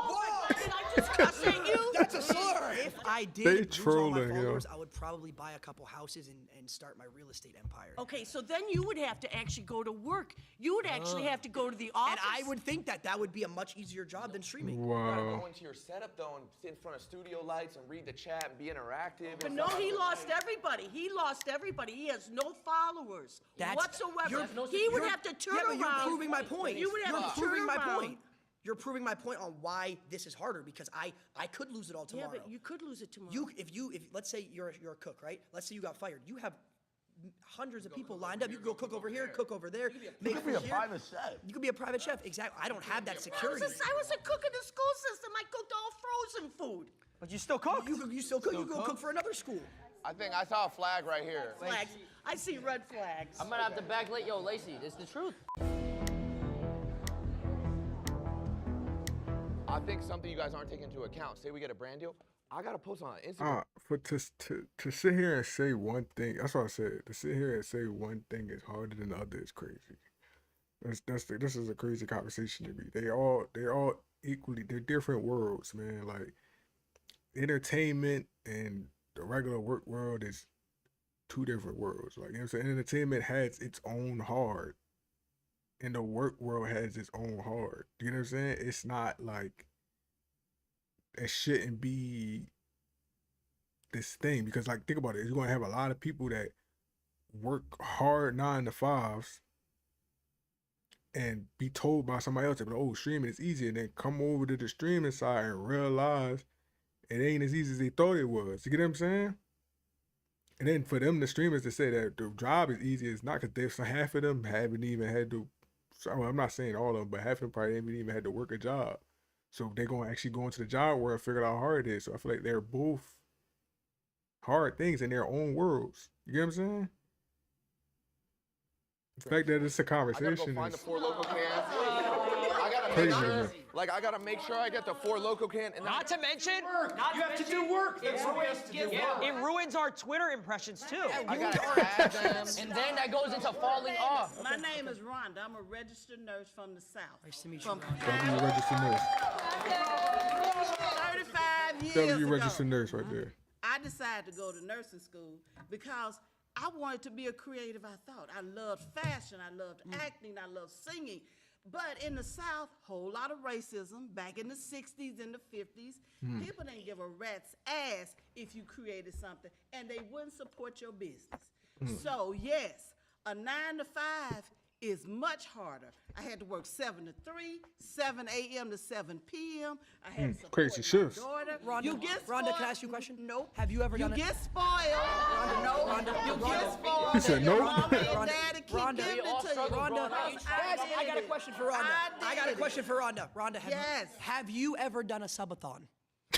my God, did I just cuss at you? That's a slur. If I They did lose all my trolling, yo. followers, I would probably buy a couple houses and start my real estate empire. Okay, so then you would have to actually go to work. You would actually have to go to the office. And I would think that would be a much easier job than streaming. You gotta Wow. go into your setup though and sit in front of studio lights and read the chat and be interactive. But and no, stuff. he lost everybody. He lost everybody. He has no followers whatsoever. You're- He would you're- have to turn yeah, but around. you're proving my point. You would have You're to proving turn my around. point. You're proving my point on why this is harder because I could lose it all tomorrow. Yeah, but you could lose it tomorrow. If let's say you're a cook, right? Let's say you got fired. You have hundreds of people lined up. You can go cook over here, cook over there. You could be a private chef. You could be a private chef. Exactly. I don't have that security. I was a cook in the school system. I cooked all frozen food. But you still cook. You still cook. You go cook for another school. I think I saw a flag right here. Flags. I see red flags. I'm gonna have to backlight yo, Lacey. It's the truth. I think something you guys aren't taking into account. Say we get a brand deal. I gotta post on Instagram. To sit here and say one thing, that's what I said. To sit here and say one thing is harder than the other is crazy. This is a crazy conversation to me. They're all equally, they're different worlds, man. Like entertainment and the regular work world is two different worlds. Like, you know what I'm saying? Entertainment has its own hard, and the work world has its own hard. You know what I'm saying? It's not like it shouldn't be this thing, because like think about it, you're gonna have a lot of people that work hard 9 to 5s and be told by somebody else that, oh, streaming is easy, and then come over to the streaming side and realize it ain't as easy as they thought it was. You get what I'm saying? And then for them, the streamers, to say that the job is easy, it's not, because there's half of them haven't even had to. So I'm not saying all of them, but half of them probably haven't even had to work a job. So they're gonna actually go into the job world and figure out how hard it is. So I feel like they're both hard things in their own worlds. You get what I'm saying? The fact that it's a I gotta conversation go find the is 4 Loco cans. I gotta crazy make to sure, me. like I gotta make sure I get the 4 Loco can. And Not to mention, You have to do work. it ruins our Twitter impressions too. I gotta add them. And then that goes into falling off. My name is Rhonda. I'm a registered nurse from the South. Nice to meet you, From W registered nurse. 35 years W ago. registered nurse right there. I decided to go to nursing school because I wanted to be a creative, I thought. I loved fashion, I loved acting, I loved singing. But in the South, whole lot of racism. Back in the 60s and the 50s, people didn't give a rat's ass if you created something, and they wouldn't support your business. So yes, a 9 to 5 is much harder. I had to work 7 to 3, 7 a.m. to 7 p.m. I had to support crazy my shifts. daughter. Rhonda, You get spoiled. Rhonda, can I ask you a question? Nope. Have you ever You done it? get spoiled. No. Rhonda, You Rhonda. get spoiled. He said and your nope. mama and Rhonda, daddy keep Rhonda, giving we it all to you. struggle growing up. Because Guys, I got a did question for it. Rhonda. I got a did question it. for Rhonda. Rhonda, Yes. have you ever done a subathon?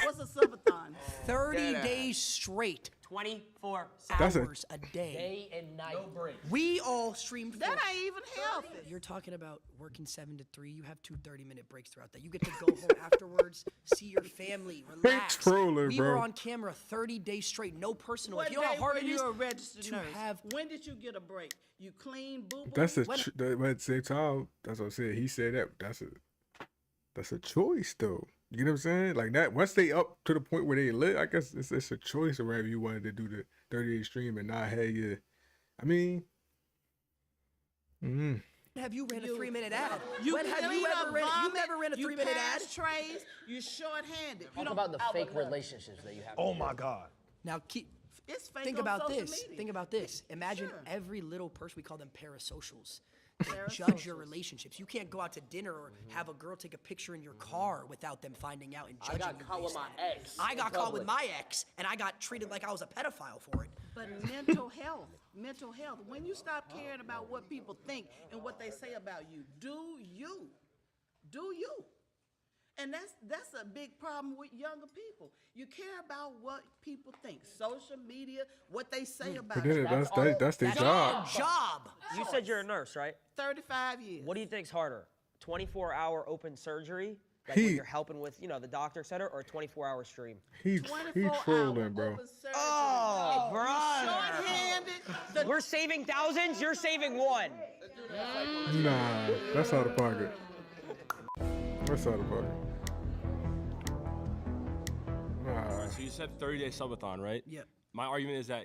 What's a subathon? 30 days straight. 24 That's a- hours a day. day and night. No break. We all streamed for That ain't even healthy. You're talking about working 7 to 3. You have 2 30-minute breaks throughout that. You get to go home afterwards, see your family, relax. trolling, we bro. were on camera 30 days straight, no personal. What life. You know how day hard were it is you a registered to nurse? have. When did you get a break? You clean boo-boo? That's a When- but at the same time, that's what I said. He said that's a choice though. You know what I'm saying? Like that, once they up to the point where they lit, I guess it's a choice of whether you wanted to do the 30-day stream and not have your. I mean, Have you ran a 3-minute ad? You When have clean you up ever ran? vomit, You've never ran a you 3-minute ad? pass trays, you short-handed. Talk about the fake relationships that you have. Oh my God. Now It's fake think on about social this. media. Think about this. Imagine Sure. every little person. We call them parasocials. That judge your relationships. You can't go out to dinner or have a girl take a picture in your car without them finding out and judging you. I got caught with based my on it. ex. I got in caught with public. my ex, and I got treated like I was a pedophile for it. But mental health, when you stop caring about what people think and what they say about you, do you. And that's a big problem with younger people. You care about what people think, social media, what they say about but then you. that's their job. Job. You said you're a nurse, right? 35 years. What do you think's harder? 24-hour open surgery, like when you're helping with, the doctor, et cetera, or a 24-hour stream? He 24 trolling, hour bro. open surgery. Oh, You're brother. short-handed. We're saving thousands, you're saving one. Nah, that's out of pocket. That's out of pocket. All right, so you said 30-day subathon, right? Yeah. My argument is that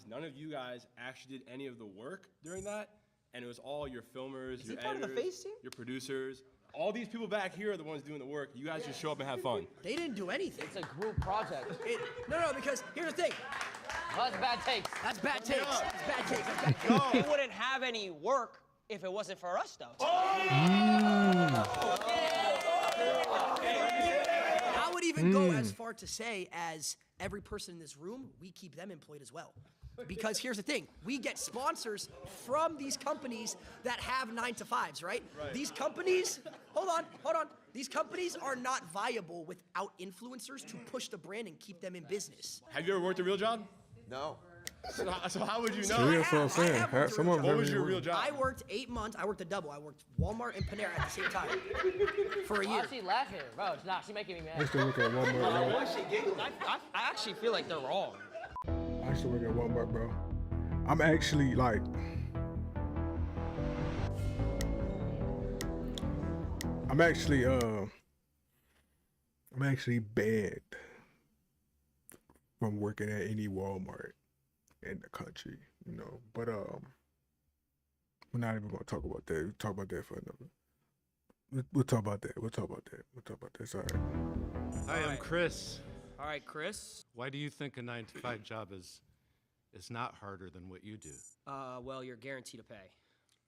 none of you guys actually did any of the work during that, and it was all your filmers, your part of the editors, face team? your producers. All these people back here are the ones doing the work. You guys just show up and have fun. They didn't do anything. It's a group project. No, because here's the thing. That's bad takes. That's bad takes. That's bad takes. That's bad takes. They wouldn't have any work if it wasn't for us, though. I would even go as far to say, as every person in this room, we keep them employed as well. Because here's the thing, we get sponsors from these companies that have 9 to 5s, right? These companies, hold on. These companies are not viable without influencers to push the brand and keep them in business. Have you ever worked a real job? No. So how would you See, know? that's what I'm saying. I have worked a Some real of them What was haven't your even real worked. job? I worked 8 months. I worked a double. I worked Walmart and Panera at the same time for a Why year. is she laughing? Bro, nah, she making me I mad. used to work at Walmart, bro. I actually feel like they're wrong. I used to work at Walmart, bro. I'm actually like, I'm actually banned from working at any Walmart in the country, you know. But we're not even gonna talk about that. We'll talk about that for another. We'll talk about that. We'll talk about that. We'll talk about that. It's all right. Hi, I'm Chris. All right, Chris. Why do you think a 9-to-5 job is not harder than what you do? Well, you're guaranteed to pay.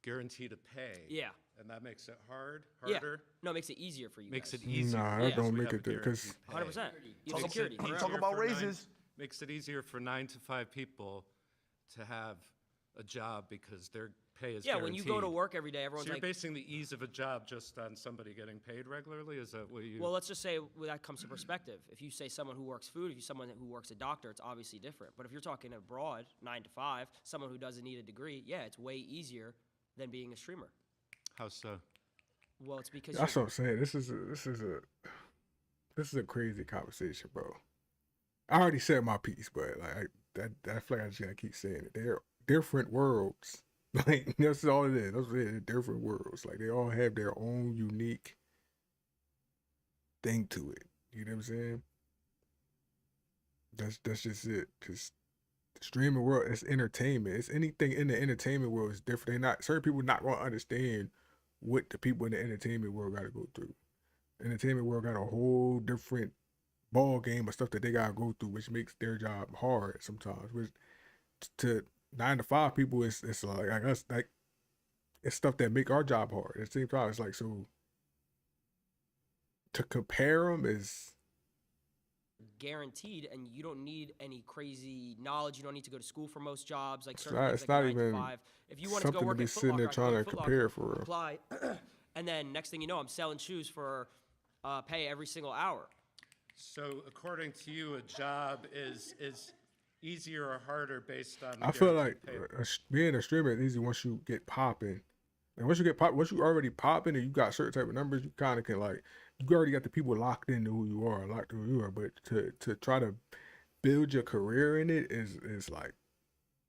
Guaranteed to pay. Yeah. And that makes it harder? Yeah. No, it makes it easier for you Makes guys. it easier. Nah, for that us. don't We make have it there, a 'cause- guaranteed pay. 100%. You Makes security. it Talk easier about for raises. Makes it easier for 9-to-5 people to have a job because their pay is Yeah, guaranteed. when you go to work every day, everyone's so you're like- basing the ease of a job just on somebody getting paid regularly? Is that what you... Well, let's just say that comes to perspective. If you say someone who works food, if you someone who works a doctor, it's obviously different. But if you're talking abroad, 9 to 5, someone who doesn't need a degree, yeah, it's way easier than being a streamer. How so? Well, it's because That's what I'm saying. This is a crazy conversation, bro. I already said my piece, but like I feel like I just gotta keep saying it. They're different worlds. Like that's all it is. That's what it is. They're different worlds. Like they all have their own unique thing to it. You know what I'm saying? That's just it. Cause the streaming world, it's entertainment. It's anything in the entertainment world is different. They're not certain people not gonna understand what the people in the entertainment world gotta go through. Entertainment world got a whole different ball game of stuff that they gotta go through, which makes their job hard sometimes. Which to 9 to 5 people, it's like us, like it's stuff that make our job hard. At the same time, it's like, so to compare them is guaranteed, and you don't need any crazy knowledge. You don't need to go to school for most jobs. Like It's certain not- things it's like not 9 to even 5. If you wanted to go something to work be at Foot sitting there Locker, I trying go to Foot compare Locker, for real. apply, and then next thing you know, I'm selling shoes for pay every single hour. So according to you, a job is easier or harder based on the I feel like guaranteed pay? being a streamer is easy once you get popping. And once you already popping and you got certain type of numbers, you kind of can like, you already got the people locked into who you are, locked to who you are. But to try to build your career in it is like,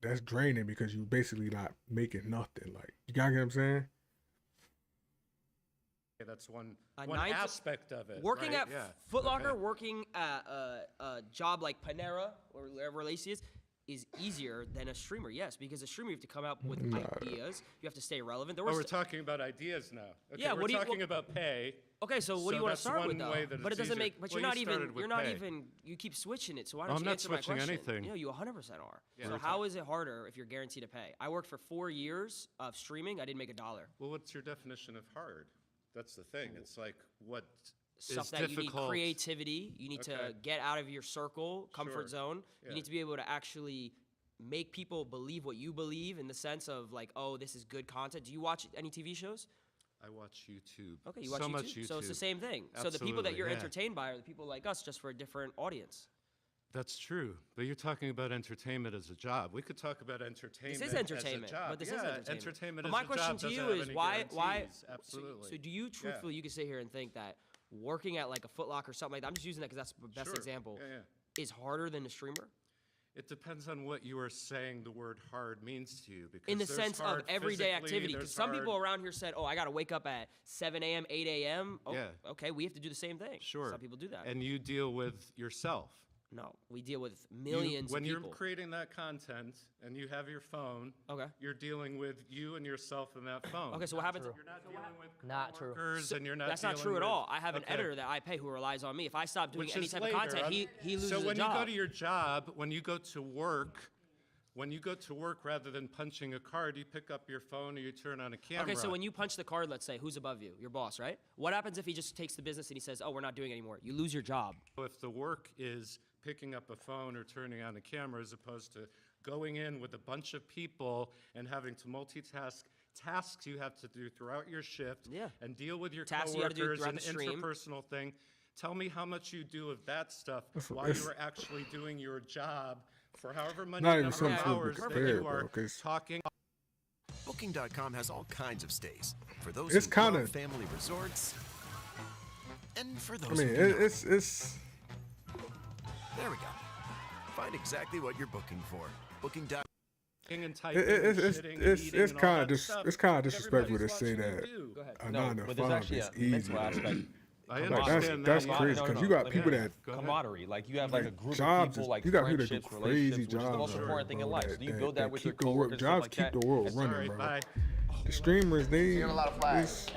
that's draining because you basically not making nothing. Like, you got to get what I'm saying? Okay, that's one A one 9 to- aspect of it. Working right? at Yeah. Foot Locker, Okay. working at a job like Panera or whatever Lacey is easier than a streamer. Yes, because a streamer you have to come out with ideas. You have to stay relevant. There Oh, was we're talking about ideas now. Okay, Yeah, we're what do you- talking about pay. Okay, so what do you want to that's start with one though? way that But it it's doesn't easier. make. But Well, you're not you even. started with You're not pay. even. You keep switching it. So why Oh, don't I'm you not answer my switching question? anything. You know, you 100% are. Yeah. So how is it harder if you're guaranteed to pay? I worked for 4 years of streaming. I didn't make $1. Well, what's your definition of hard? That's the thing. It's like what Stuff is that you need difficult. creativity. You need to Okay. get out of your circle, comfort Sure. zone. Yeah. You need to be able to actually make people believe what you believe in the sense of like, oh, this is good content. Do you watch any TV shows? I watch YouTube. Okay, you watch so YouTube. much YouTube. So it's the same thing. So the people that Absolutely, you're yeah. entertained by are the people like us, just for a different audience. That's true, but you're talking about entertainment as a job. We could talk about entertainment. This is entertainment, as a job. but this yeah, is entertainment. Entertainment But as my a question job to doesn't you have is any why? guarantees. Absolutely. So do you truthfully, you can sit here and think that working at like a Foot Locker or something like that, I'm just using that because that's the best Sure. example, Yeah, yeah. is harder than a streamer? It depends on what you are saying the word hard means to you. Because In the there's sense of hard everyday physically, activity, because there's some hard- people around here said, "Oh, I got to wake up at 7 a.m., 8 a.m." Oh, Yeah. okay, we have to do the same thing. Sure. Some people do that. And you deal with yourself. No, we deal with millions when of people. you're creating that content and you have your phone, okay, you're dealing with you and yourself in that phone. Okay, so what happens? You're not dealing with Not true. coworkers and you're not That's not dealing true at with- all. I have an Okay. editor that I pay who relies on me. If I stop doing Which any is type later. of content, I'm- he loses So when a job. you go to your job, when you go to work, rather than punching a card, you pick up your phone or you turn on a camera. Okay, so when you punch the card, let's say, who's above you? Your boss, right? What happens if he just takes the business and he says, "Oh, we're not doing it anymore"? You lose your job. If the work is picking up a phone or turning on a camera as opposed to going in with a bunch of people and having to multitask tasks you have to do throughout your shift and deal with your Tasks you gotta do coworkers throughout and the stream. interpersonal thing. Tell me how much you do of that stuff while it's- you are actually doing your job for however many Not even number something of to be hours that compared, you bro, are 'cause- talking. Booking.com has all kinds of stays for those It's who kinda- love family resorts and for those I mean, who do not. it's There we go. Find exactly what you're booking for. Booking.com. And typing and it's shitting and eating it's and all kind of that stuff it's kind of that disrespectful to everybody's say watching you that do. a No, 9 to but there's 5 actually is a easy. mental though. aspect. I Like, understand that's that. crazy because you got people that camaraderie. Like you have like a group jobs of people, like you got people that do friendships, crazy relationships, which is the most jobs, important thing in bro, life. So you build that with your keep the world, coworkers, jobs stuff like keep that. the world It's running, alright, bro. bye. The streamers, they. Seeing a lot of flags.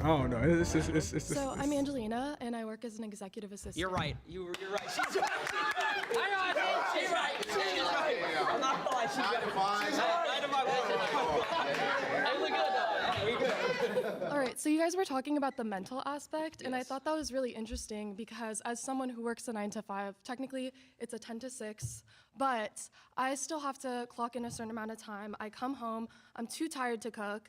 I don't know. It's just. So I'm Angelina, and I work as an executive assistant. You're right. You're right. She's right. She's right. She's right. I'm not gonna lie. She's right. All right, so you guys were talking about the mental aspect, and I thought that was really interesting because as someone who works a 9 to 5, technically it's a 10 to 6, but I still have to clock in a certain amount of time. I come home, I'm too tired to cook.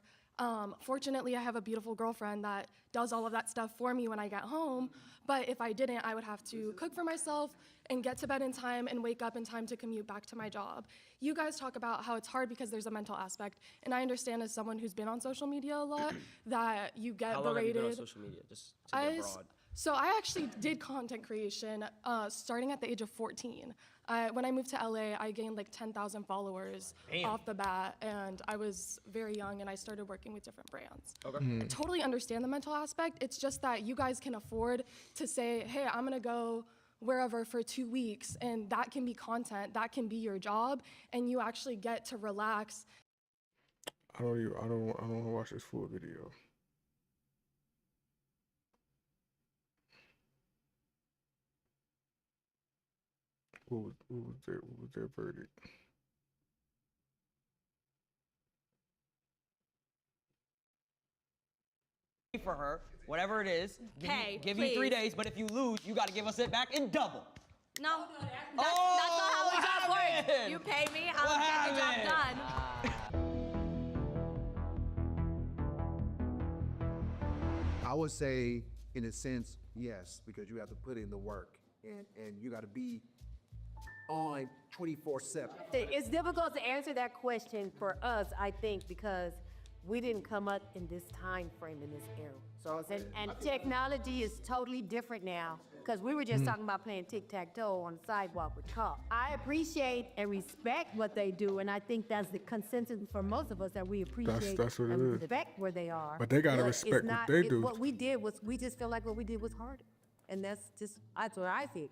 Fortunately, I have a beautiful girlfriend that does all of that stuff for me when I get home, but if I didn't, I would have to cook for myself and get to bed in time and wake up in time to commute back to my job. You guys talk about how it's hard because there's a mental aspect, and I understand as someone who's been on social media a lot that you get How long have you berated. been on social media? Just to get broad. So I actually did content creation starting at the age of 14. When I moved to LA, I gained like 10,000 followers off the bat, and I was very young, and I started working with different brands. Okay. I totally understand the mental aspect. It's just that you guys can afford to say, hey, I'm gonna go wherever for 2 weeks, and that can be content, that can be your job, and you actually get to relax. I don't want to watch this full video. What was their verdict? For her, whatever it is, give you 3 please. days, but if you lose, you got to give us it back in double. No, that's not how the job works. You pay me, I'll get the job done. I would say, in a sense, yes, because you have to put in the work and you got to be on 24/7. It's difficult to answer that question for us, I think, because we didn't come up in this time frame in this era. So And technology is totally different now, because we were just talking about playing tic-tac-toe on the sidewalk with Carl. I appreciate and respect what they do, and I think that's the consensus for most of us, that we appreciate that's what it and is. respect where they are. But they gotta it's respect what not- they it- do. What we did was, we just feel like what we did was harder. And that's what I think.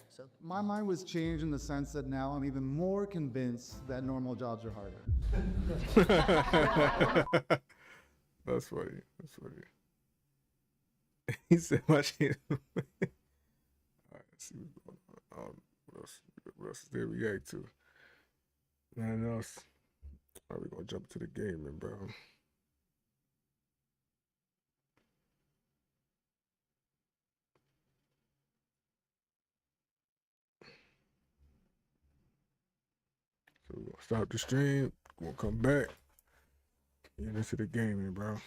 So My mind was changed in the sense that now I'm even more convinced that normal jobs are harder. That's funny. That's funny. He said, "My shit." All right, let's see what's going on. What else did they react to? Nothing else. All right, we're gonna jump to the gaming, bro. So we're gonna stop the stream. We'll come back. Get into the gaming, bro.